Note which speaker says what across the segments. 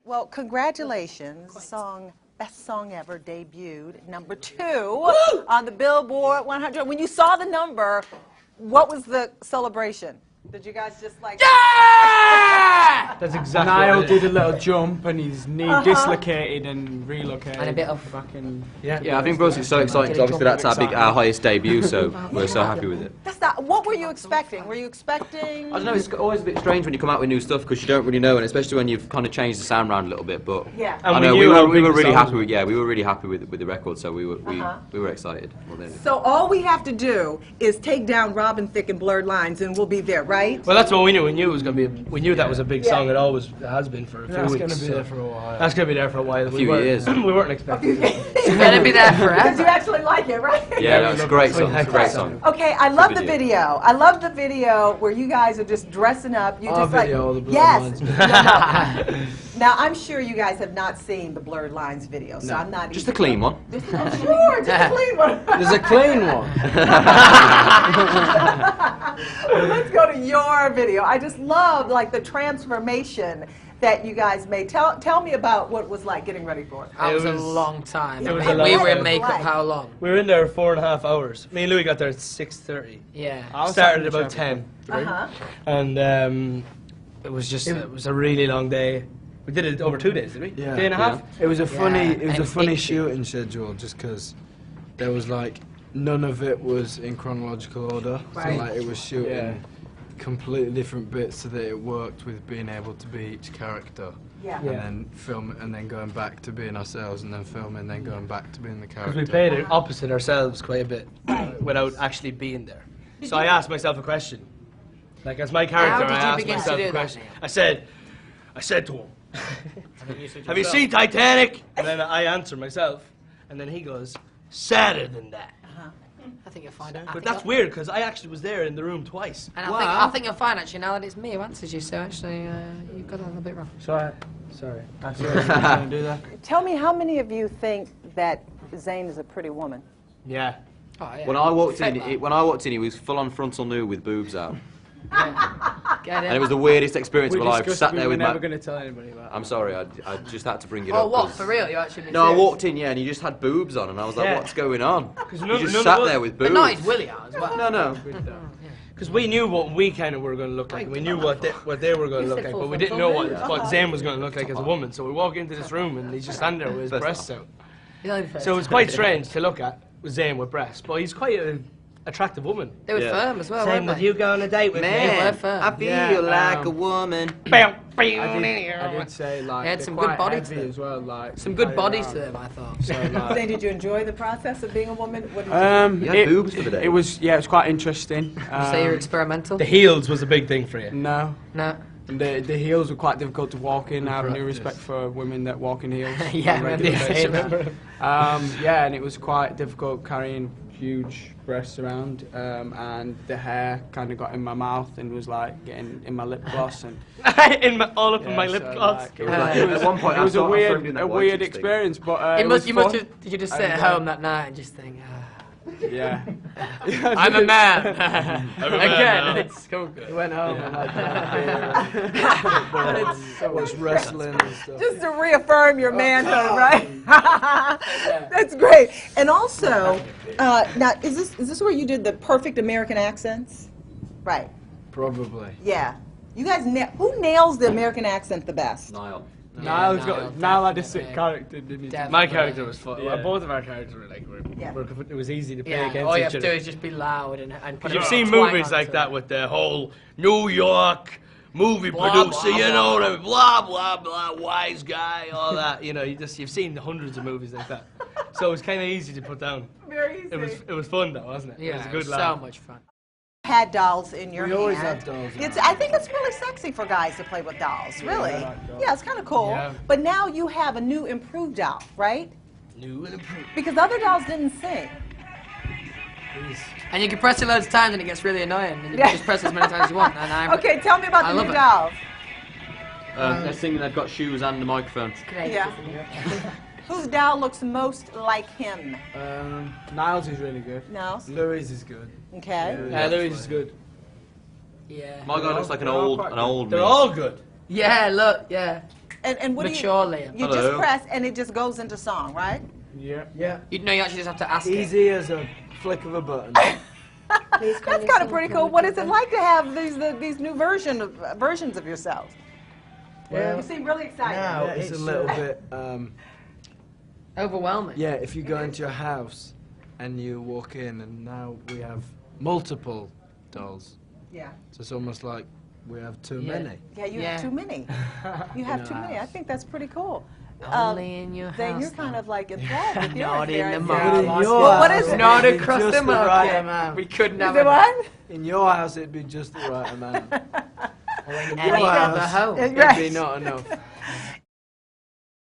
Speaker 1: Well, congratulations. The song, best song ever, debuted #2 on the Billboard 100. When you saw the number, what was the celebration? Did you guys just like...
Speaker 2: Yeah! That's exactly
Speaker 3: Niall
Speaker 2: what it is.
Speaker 3: did a little jump and his knee dislocated and relocated.
Speaker 4: And a bit of
Speaker 3: fucking...
Speaker 5: Yeah, I think for us it's so exciting because obviously that's our highest debut, so we're so happy with it.
Speaker 1: That's not, what were you expecting? Were you expecting...
Speaker 5: I don't know, it's always a bit strange when you come out with new stuff because you don't really know, and especially when you've kind of changed the sound around a little bit, but
Speaker 1: Yeah.
Speaker 5: I know we were really happy with, we were really happy with the record, so we were excited.
Speaker 1: So all we have to do is take down Robin Thicke and Blurred Lines and we'll be there, right?
Speaker 2: Well, that's what we knew. We knew it was going to be. We knew that was a big song. It always has been for a few
Speaker 3: That's
Speaker 2: weeks.
Speaker 3: going to be there for a while.
Speaker 2: That's going to be there for a while.
Speaker 5: A few years.
Speaker 2: We weren't expecting it.
Speaker 4: It's gonna be there
Speaker 1: Because you
Speaker 4: forever.
Speaker 1: actually like it, right?
Speaker 5: Yeah, no, it's a great song. It's a great song.
Speaker 1: Okay, I love the
Speaker 5: video.
Speaker 1: video. I love the video where you guys are just dressing up. You
Speaker 3: Our
Speaker 1: just like
Speaker 3: video, the Blurred
Speaker 1: yes.
Speaker 3: Lines
Speaker 1: No. Now I'm sure you guys have not seen the Blurred Lines video, so I'm not
Speaker 5: Just a clean one.
Speaker 1: Sure, just a clean one.
Speaker 3: There's a clean one.
Speaker 1: Let's go to your video. I just love like the transformation that you guys made. Tell me about what it was like getting ready for it.
Speaker 4: That was a
Speaker 2: was-
Speaker 4: long time.
Speaker 2: it was
Speaker 4: We
Speaker 2: a long
Speaker 4: were in
Speaker 2: time.
Speaker 4: makeup
Speaker 1: Right.
Speaker 4: how long?
Speaker 2: We were in there 4.5 hours. Me and Louis got there at 6:30.
Speaker 4: Yeah.
Speaker 2: Started at about 10.
Speaker 1: Uh-huh.
Speaker 2: And it was just it was a really long day. We did it over 2 days, did we?
Speaker 3: Yeah.
Speaker 2: Day and a half.
Speaker 3: It was a funny, it was
Speaker 4: and
Speaker 3: a funny
Speaker 4: it-
Speaker 3: shooting schedule just because there was like none of it was in chronological order.
Speaker 1: Right.
Speaker 3: So like it was shooting completely different bits so that it worked with being able to be each character.
Speaker 1: Yeah.
Speaker 3: And then film and then going back to being ourselves and then filming and then going back to being the
Speaker 2: Because
Speaker 3: character.
Speaker 2: we played it opposite ourselves quite a bit without actually being there. So I asked myself a question. Like as my character,
Speaker 4: did
Speaker 2: I
Speaker 4: you
Speaker 2: asked
Speaker 4: begin to
Speaker 2: myself
Speaker 4: do
Speaker 2: a
Speaker 4: that,
Speaker 2: question.
Speaker 4: Neil?
Speaker 2: I said to him, have you seen Titanic? And then I answer myself. And then he goes, sadder than that.
Speaker 4: I think you'll find it.
Speaker 2: But that's weird because I actually was there in the room twice.
Speaker 4: And I think you'll find actually now that it's me who answers you. So actually, you got it a little bit wrong.
Speaker 3: Sorry. I was going to do that.
Speaker 1: Tell me, how many of you think that Zayn is a pretty woman?
Speaker 2: Yeah.
Speaker 4: Oh, yeah.
Speaker 5: When I walked
Speaker 4: Fake
Speaker 5: in,
Speaker 4: that.
Speaker 5: he was full on frontal nude with boobs out,
Speaker 4: Get
Speaker 5: and it
Speaker 4: it.
Speaker 5: was the weirdest experience of
Speaker 3: We
Speaker 5: my life.
Speaker 3: discussed
Speaker 5: Sat
Speaker 3: we
Speaker 5: there
Speaker 3: were
Speaker 5: with
Speaker 3: never
Speaker 5: my.
Speaker 3: going to tell anybody about
Speaker 5: I'm sorry, I just had to bring it
Speaker 4: Oh,
Speaker 5: up.
Speaker 4: what?
Speaker 5: 'cause-
Speaker 4: For real? You actually?
Speaker 5: No, I walked in, and he just had boobs on, and I was like,
Speaker 2: Yeah.
Speaker 5: what's going on?
Speaker 2: Because
Speaker 5: He
Speaker 2: none
Speaker 5: just
Speaker 2: of
Speaker 5: sat
Speaker 2: us-
Speaker 5: there with
Speaker 4: But
Speaker 5: boobs.
Speaker 4: not his Willie out as well.
Speaker 5: No.
Speaker 2: Because we knew what we kind of were going to look like. We knew what they were going to look like, but we didn't know what Zayn was going to look like as a woman. So we walk into this room, and he's just standing there with his
Speaker 5: First
Speaker 2: breasts out.
Speaker 4: He's only first.
Speaker 2: So it was quite strange to look at with Zayn with breasts, but he's quite an attractive woman.
Speaker 4: They were
Speaker 5: Yeah.
Speaker 4: firm as well,
Speaker 2: Same
Speaker 4: weren't
Speaker 2: with
Speaker 4: they?
Speaker 2: you go on a date with
Speaker 4: Man.
Speaker 2: me.
Speaker 4: were firm.
Speaker 5: I feel
Speaker 3: Yeah,
Speaker 5: like a woman.
Speaker 3: I did say like
Speaker 4: They had
Speaker 3: they're
Speaker 4: some good
Speaker 3: quite
Speaker 4: body to
Speaker 3: heavy
Speaker 4: them.
Speaker 3: as well, like
Speaker 4: Some good
Speaker 3: carry
Speaker 4: bodies
Speaker 3: around.
Speaker 4: to them, I thought.
Speaker 3: So like,
Speaker 1: Zayn, did you enjoy the process of being a woman? What did you
Speaker 5: You had boobs for the day.
Speaker 3: It was it was quite interesting.
Speaker 4: So you're experimental?
Speaker 2: The heels was a big thing for you.
Speaker 3: No.
Speaker 4: No.
Speaker 3: And the heels were quite difficult to walk in. I have no respect for women that walk in heels.
Speaker 4: Yeah,
Speaker 3: on a
Speaker 4: I
Speaker 3: regular
Speaker 4: remember
Speaker 3: basis.
Speaker 4: saying that.
Speaker 3: Yeah, and it was quite difficult carrying huge breasts around, and the hair kind of got in my mouth and was like getting in my lip gloss and
Speaker 2: All up in my lip
Speaker 3: so,
Speaker 2: gloss.
Speaker 3: like,
Speaker 5: It was like, at one point,
Speaker 3: it was
Speaker 5: I
Speaker 3: a
Speaker 5: saw a friend doing that
Speaker 3: weird
Speaker 5: white chicks thing.
Speaker 3: experience, but
Speaker 4: You
Speaker 3: it
Speaker 4: must,
Speaker 3: was
Speaker 4: you must
Speaker 3: fun.
Speaker 4: have, did you just sit
Speaker 3: And,
Speaker 4: at home that night and just think,
Speaker 3: Yeah.
Speaker 4: I'm a man.
Speaker 2: I'm a man
Speaker 4: Again,
Speaker 2: now.
Speaker 4: it's so good.
Speaker 3: Went home and had so much wrestling and stuff.
Speaker 1: Just to reaffirm your manhood, right? That's great. And also, now is this where you did the perfect American accents? Right.
Speaker 3: Probably.
Speaker 1: Yeah. You guys, who nails the American accent the best?
Speaker 5: Niall.
Speaker 3: Niall had a sick
Speaker 4: definitely.
Speaker 3: character, didn't he?
Speaker 4: Definitely.
Speaker 2: My character was fun.
Speaker 3: Yeah.
Speaker 2: Both of our characters were like,
Speaker 1: Yeah.
Speaker 2: it was easy to play
Speaker 4: Yeah,
Speaker 2: against
Speaker 4: all you
Speaker 2: each
Speaker 4: have to do
Speaker 2: other.
Speaker 4: is just be loud and put
Speaker 2: Because
Speaker 4: a
Speaker 2: you've
Speaker 4: bit
Speaker 2: seen
Speaker 4: of twang
Speaker 2: movies like
Speaker 4: onto
Speaker 2: that
Speaker 4: it.
Speaker 2: with the whole New York movie
Speaker 4: Blah,
Speaker 2: producer,
Speaker 4: blah,
Speaker 2: you
Speaker 4: blah,
Speaker 2: know, the blah blah blah, wise guy, all that. You know, you've seen hundreds of movies like that, so it was kind of easy to put down.
Speaker 1: Very easy.
Speaker 2: It was fun though, wasn't it?
Speaker 4: Yeah,
Speaker 2: it was a
Speaker 4: it
Speaker 2: good
Speaker 4: was
Speaker 2: laugh.
Speaker 4: so much fun.
Speaker 1: Had dolls in your
Speaker 3: We
Speaker 1: hand.
Speaker 3: always have dolls in
Speaker 1: It's,
Speaker 3: our
Speaker 1: I think it's really sexy for guys to play with dolls, really.
Speaker 3: I like dolls.
Speaker 1: Yeah, it's kind of cool.
Speaker 2: Yeah.
Speaker 1: But now you have a new improved doll, right?
Speaker 2: New and improved.
Speaker 1: Because other dolls didn't sing.
Speaker 4: And you can press it loads of times and it gets really annoying. And you
Speaker 1: Yeah.
Speaker 4: can just press as many times as you want. And I,
Speaker 1: Okay, tell me about
Speaker 4: I
Speaker 1: the
Speaker 4: love
Speaker 1: new
Speaker 4: it.
Speaker 1: dolls.
Speaker 5: They're singing. They've got shoes and a microphone.
Speaker 1: Yeah. Whose doll looks most like him?
Speaker 3: Niles is really good.
Speaker 1: No?
Speaker 3: Louis is good.
Speaker 1: Okay.
Speaker 2: Louis is good.
Speaker 4: Yeah.
Speaker 5: My guy looks like an old
Speaker 2: They're
Speaker 5: me.
Speaker 2: all good.
Speaker 4: Yeah, look, yeah.
Speaker 1: And what
Speaker 4: Mature
Speaker 1: do
Speaker 4: Liam.
Speaker 1: you just
Speaker 5: Hello.
Speaker 1: press and it just goes into song, right?
Speaker 3: Yeah.
Speaker 2: Yeah.
Speaker 4: You know, you actually just have to ask it.
Speaker 2: Easy as a flick of a button.
Speaker 1: That's kind of pretty cool. What is it like to have these new versions of yourselves?
Speaker 2: Well,
Speaker 1: You seem really excited.
Speaker 2: now it's a little bit.
Speaker 4: Overwhelming.
Speaker 2: Yeah, if you go into a house and you walk in, and now we have multiple dolls,
Speaker 1: Yeah.
Speaker 2: so it's almost like we have too
Speaker 4: Yeah.
Speaker 2: many.
Speaker 1: Yeah, you
Speaker 4: Yeah.
Speaker 1: have too many. You have
Speaker 2: our
Speaker 1: too many. I
Speaker 2: house.
Speaker 1: think that's pretty cool.
Speaker 4: Only in your
Speaker 1: Then
Speaker 4: house.
Speaker 1: you're kind of like enthralled with yours.
Speaker 4: Not in
Speaker 1: there,
Speaker 4: the
Speaker 1: I see.
Speaker 4: market.
Speaker 1: Well, what is it?
Speaker 4: Not
Speaker 2: It'd be
Speaker 4: across
Speaker 2: just
Speaker 4: the
Speaker 2: the right
Speaker 4: market.
Speaker 2: amount.
Speaker 4: We couldn't
Speaker 1: Is
Speaker 4: have
Speaker 1: it what?
Speaker 2: In your house, it'd be just the right amount.
Speaker 4: any
Speaker 2: Your
Speaker 4: other
Speaker 2: house,
Speaker 4: home.
Speaker 1: Yeah.
Speaker 2: it'd be not enough.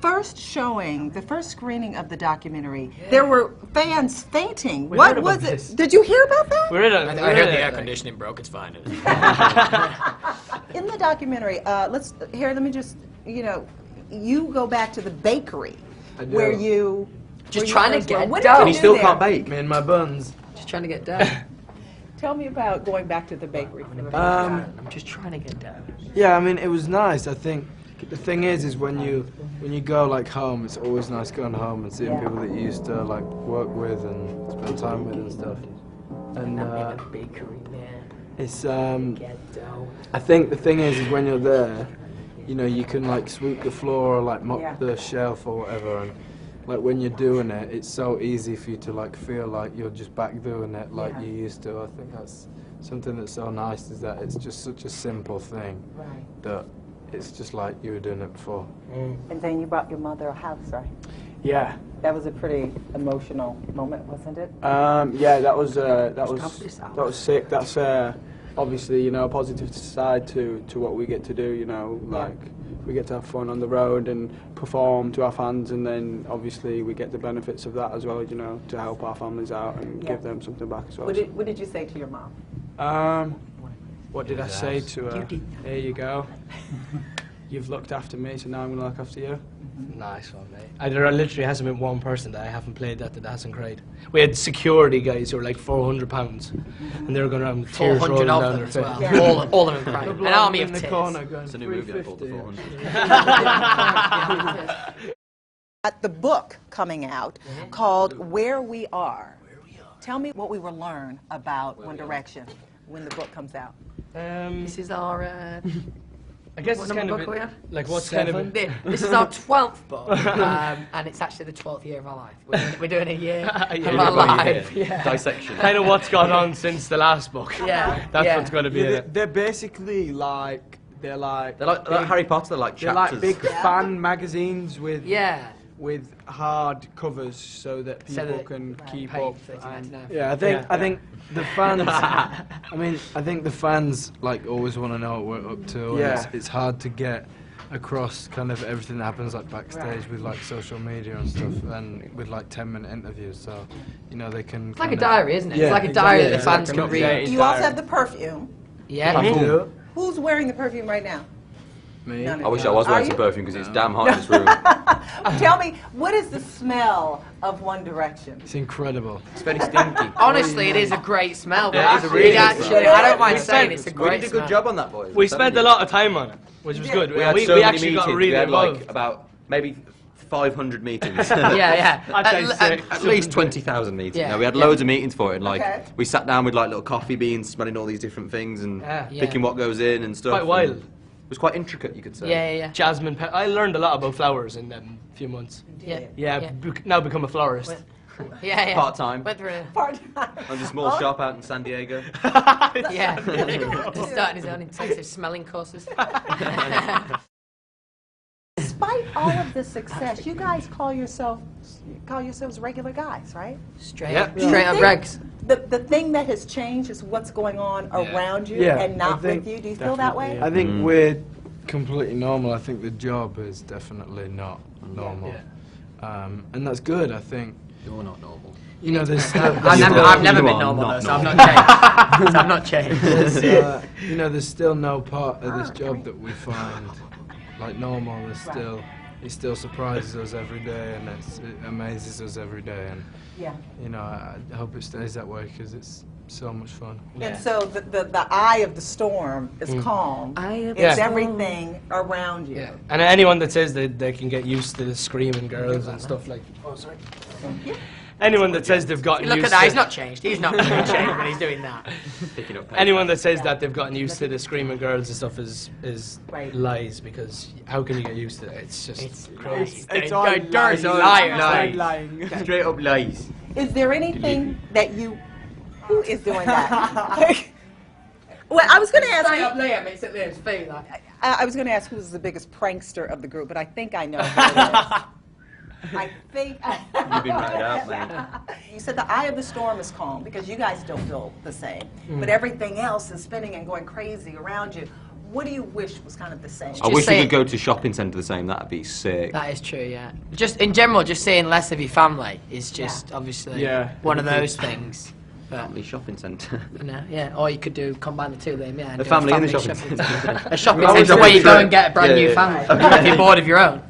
Speaker 1: First showing, the first screening of the documentary, there were fans fainting.
Speaker 2: We
Speaker 1: What
Speaker 2: heard about
Speaker 1: was it?
Speaker 2: this.
Speaker 1: Did you hear about that?
Speaker 2: We're in a.
Speaker 4: I heard the air conditioning broke. It's fine.
Speaker 1: In the documentary, let me just, you go back to the bakery
Speaker 2: I do.
Speaker 1: where you
Speaker 4: Just
Speaker 1: where you
Speaker 4: trying to
Speaker 1: first
Speaker 4: get
Speaker 1: were. What
Speaker 4: dough.
Speaker 1: did
Speaker 5: And
Speaker 1: you
Speaker 5: he
Speaker 1: do
Speaker 5: still
Speaker 1: there?
Speaker 5: can't bake.
Speaker 2: Me and my buns.
Speaker 4: Just trying to get dough.
Speaker 1: Tell me about going back to the bakery. For the
Speaker 2: Um,
Speaker 4: I'm just trying to get dough.
Speaker 2: Yeah, I mean, it was nice. I think the thing is when you go like home, it's always nice going home and seeing people that you used to like work with and spend time with and stuff. And
Speaker 4: Bakery, man.
Speaker 2: it's
Speaker 4: Get dough.
Speaker 2: I think the thing is when you're there, you can like sweep the floor or like mop
Speaker 1: Yeah.
Speaker 2: the shelf or whatever, and like when you're doing it, it's so easy for you to like feel like you're just back doing it like
Speaker 1: Yeah.
Speaker 2: you used to. I think that's something that's so nice, is that it's just such a simple thing
Speaker 1: Right.
Speaker 2: that it's just like you were doing it before.
Speaker 1: And then you brought your mother a house, right?
Speaker 2: Yeah.
Speaker 1: That was a pretty emotional moment, wasn't it?
Speaker 2: Yeah, that was
Speaker 4: Stop this hour.
Speaker 2: that was sick. That's obviously a positive side to what we get to do. Like we get to have fun on the road and perform to our fans, and then obviously we get the benefits of that as well. To help our families out and
Speaker 1: Yeah.
Speaker 2: give them something back as well.
Speaker 1: What did you say to your mom?
Speaker 2: What did I say to her?
Speaker 4: You did.
Speaker 2: Here you go. You've looked after me, so now I'm gonna look after you.
Speaker 6: Nice one, mate. There literally hasn't been one person that I haven't played that hasn't cried. We had security guys who were like £400, and they were going around with tears
Speaker 4: 400
Speaker 6: rolling
Speaker 4: of
Speaker 6: down
Speaker 4: them
Speaker 6: their
Speaker 4: as
Speaker 6: face.
Speaker 4: well.
Speaker 1: Yeah.
Speaker 4: All of them crying. An army of
Speaker 2: in the
Speaker 4: tears.
Speaker 2: corner going
Speaker 5: It's a new movie called The
Speaker 2: 350.
Speaker 5: 400.
Speaker 1: At the book coming out called Where We Are. Tell me what we will learn about One Direction when the book comes out.
Speaker 4: This is our.
Speaker 6: I guess
Speaker 4: What
Speaker 6: it's kind
Speaker 4: number
Speaker 6: of
Speaker 4: book are we on?
Speaker 6: like what's kind of
Speaker 4: This is our 12th book, and it's actually the 12th year of our life. We're doing a year
Speaker 6: A year
Speaker 4: of
Speaker 6: of
Speaker 4: our
Speaker 6: our
Speaker 4: life. Yeah.
Speaker 5: Dissection.
Speaker 6: kind of what's gone on since the last book.
Speaker 4: Yeah.
Speaker 6: That's
Speaker 4: Yeah.
Speaker 6: what's going to be in
Speaker 2: Yeah,
Speaker 6: it.
Speaker 2: they're basically like
Speaker 5: They're like Harry Potter. They're like
Speaker 2: they're
Speaker 5: chapters.
Speaker 2: like big fan magazines with
Speaker 4: Yeah.
Speaker 2: with hard covers so that people
Speaker 4: So that-
Speaker 2: can keep
Speaker 4: pay
Speaker 2: up.
Speaker 4: £13.99.
Speaker 2: Yeah, I think the fans. I think the fans like always want to know what we're up to.
Speaker 3: Yeah.
Speaker 2: And it's hard to get across kind of everything that happens like backstage with like social media and stuff, and with like 10-minute interviews. So they can.
Speaker 4: It's like a diary, isn't it?
Speaker 2: Yeah,
Speaker 4: it's like a diary that the
Speaker 2: exactly.
Speaker 4: fans
Speaker 2: It's
Speaker 4: can
Speaker 2: like
Speaker 4: read.
Speaker 2: an
Speaker 1: You also have the perfume.
Speaker 4: Yeah.
Speaker 2: Me.
Speaker 1: Who's wearing the perfume right now?
Speaker 2: Me.
Speaker 1: None of
Speaker 5: I wish
Speaker 1: you.
Speaker 5: I was
Speaker 1: Are
Speaker 5: wearing
Speaker 1: you?
Speaker 5: some perfume because it's damn hot in this room.
Speaker 1: Tell me, what is the smell of One Direction?
Speaker 2: It's incredible.
Speaker 5: It's very stinky.
Speaker 4: Honestly, it is a great smell.
Speaker 6: Yeah,
Speaker 4: But
Speaker 6: it's a really good
Speaker 4: actually,
Speaker 6: smell.
Speaker 4: I don't mind
Speaker 6: We
Speaker 4: saying
Speaker 6: spent-
Speaker 4: it's a
Speaker 5: We
Speaker 4: great
Speaker 5: did a
Speaker 4: smell.
Speaker 5: good job on that, boys.
Speaker 6: We spent a lot of time on it, which was good.
Speaker 5: We had
Speaker 6: we
Speaker 5: so many
Speaker 6: actually
Speaker 5: meetings.
Speaker 6: got really
Speaker 5: we had
Speaker 6: involved.
Speaker 5: like about maybe 500 meetings.
Speaker 4: Yeah, yeah.
Speaker 6: I'd say
Speaker 5: At least 20,000 meetings.
Speaker 4: Yeah.
Speaker 5: No, we had loads of meetings for it, and like
Speaker 1: Okay.
Speaker 5: we sat down with like little coffee beans, smelling all these different things and
Speaker 6: Yeah.
Speaker 5: picking what goes in and stuff.
Speaker 6: Quite wild.
Speaker 5: and It was quite intricate, you could say.
Speaker 4: Yeah, yeah,
Speaker 6: Jasmine, I learned a lot about flowers in them few months.
Speaker 4: yeah.
Speaker 6: Yeah,
Speaker 4: Yeah.
Speaker 6: now become a florist.
Speaker 4: Yeah, yeah.
Speaker 5: Part time.
Speaker 4: Went through.
Speaker 5: Owns a small shop out in San Diego.
Speaker 4: Yeah. Just starting his own intensive smelling courses.
Speaker 1: Despite all of this success, you guys call yourselves regular guys, right?
Speaker 4: Straight
Speaker 6: Yeah.
Speaker 4: up,
Speaker 1: Do you
Speaker 4: straight up
Speaker 1: think
Speaker 4: regs.
Speaker 1: The thing that has changed is what's going on around you
Speaker 2: Yeah,
Speaker 1: and not
Speaker 2: I think
Speaker 1: with you. Do you feel that way?
Speaker 2: I think we're completely normal. I think the job is definitely not normal. And that's good, I think.
Speaker 5: You're not normal.
Speaker 2: There's still,
Speaker 4: I've never
Speaker 5: You
Speaker 4: been
Speaker 5: are
Speaker 4: normal
Speaker 5: not
Speaker 4: though, so I'm not changed. So I'm not changed.
Speaker 2: there's still no part of this job that we find like normal. There's still
Speaker 3: he still surprises us every day, and it amazes us every day. And
Speaker 1: Yeah.
Speaker 3: you know, I hope it stays that way because it's so much fun.
Speaker 1: And so the eye of the storm is calm.
Speaker 4: Eye of
Speaker 1: It's
Speaker 6: the
Speaker 1: everything around you.
Speaker 6: Yeah, and anyone that says that they can get used to the screaming girls and stuff like. Oh, sorry. Anyone that says they've gotten
Speaker 4: Look
Speaker 6: used
Speaker 4: at that,
Speaker 6: to
Speaker 4: he's not changed. He's not changed when he's doing that.
Speaker 5: Picking up
Speaker 6: anyone that says that they've gotten used to the screaming girls and stuff is
Speaker 1: Right.
Speaker 6: lies, because how can you get used to it? It's just
Speaker 4: It's
Speaker 6: crazy.
Speaker 5: It's
Speaker 4: all
Speaker 5: all
Speaker 4: dirty
Speaker 5: lies.
Speaker 4: liars.
Speaker 2: Lying.
Speaker 5: Straight up lies.
Speaker 1: Is there anything that you... Who is doing that? Well, I was going to ask...
Speaker 4: Stay up Liam, it's at Liam's feet. Like.
Speaker 1: I was going to ask who's the biggest prankster of the group, but I think I know who it is. I think...
Speaker 5: You've been right out, man.
Speaker 1: You said the eye of the storm is calm because you guys don't feel the same, but everything else is spinning and going crazy around you. What do you wish was kind of the same?
Speaker 5: I wish we
Speaker 4: say
Speaker 5: could
Speaker 4: it.
Speaker 5: go to shopping centre the same. That'd be sick.
Speaker 4: That is true, yeah. Just in general, just seeing less of your family is just obviously
Speaker 2: Yeah.
Speaker 4: one of those things. But,
Speaker 5: Family shopping centre.
Speaker 4: no, yeah, or you could combine the two, Liam, yeah. and
Speaker 5: The
Speaker 4: do
Speaker 5: family in the shopping
Speaker 4: centre.
Speaker 5: centre.
Speaker 4: A shopping
Speaker 5: Well,
Speaker 4: centre
Speaker 5: it's
Speaker 4: where you go
Speaker 5: true.
Speaker 4: and get a brand
Speaker 5: Yeah,
Speaker 4: new
Speaker 5: yeah.
Speaker 4: family if you're bored of your own.